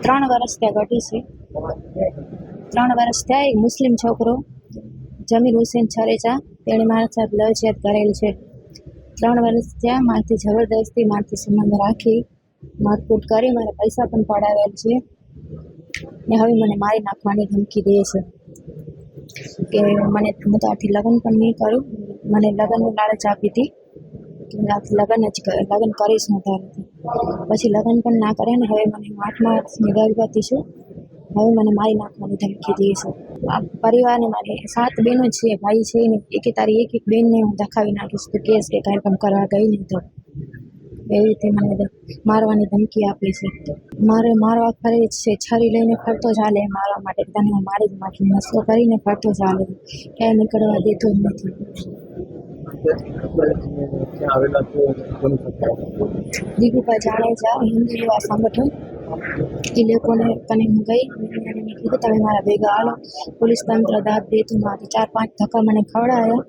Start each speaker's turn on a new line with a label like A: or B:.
A: 3 વર્ષ ત્યાં ઘટી છે. 3 વર્ષ થયા. એક મુસ્લિમ છોકરો જમીર હુસેન છરેચા તેણે મારા સાથે લવ જેહાદ કરેલ છે. 3 વર્ષ થયા. મારાથી જબરદસ્તી મારાથી સંબંધ રાખી મારકૂટ કરી મારા પૈસા પણ પડાવેલ છે ને હવે મને મારી નાખવાની ધમકી દે છે કે હું તારથી લગ્ન પણ નહીં કરું. મને લગ્નની લાલચ આપી હતી કે લગ્ન કરીશ હું તારાથી. પછી લગ્ન પણ ના કરે ને હવે મને 8મા વર્ષની ગર્ભવતી છું. હવે મને મારી નાખવાની ધમકી દે છે. આ પરિવારની મારી 7 બહેનો છે, ભાઈ છે ને. તારી એક બેનને હું ધખાવી નાખીશ તો કેસ કે કાંઈ પણ કરવા ગઈ નહીં તો એવી રીતે મને મારવાની ધમકી આપી છે. મારે મારવા ફરે છે, છરી લઈને ફરતો ચાલે મારવા માટે. તને હું મારી જ નાખી, નશો કરીને ફરતો ચાલે, ક્યાંય નીકળવા દેતો જ નથી. દીકુભાઈ જાડેજા હિન્દુ યુવા સંગઠન એ લોકોને કને હું ગઈ. મેં કીધું તમે મારા ભેગા હાલો. પોલીસ તંત્ર દાદ દેતું નથી. 4-5 ધક્કા મને ખવડાવ્યા.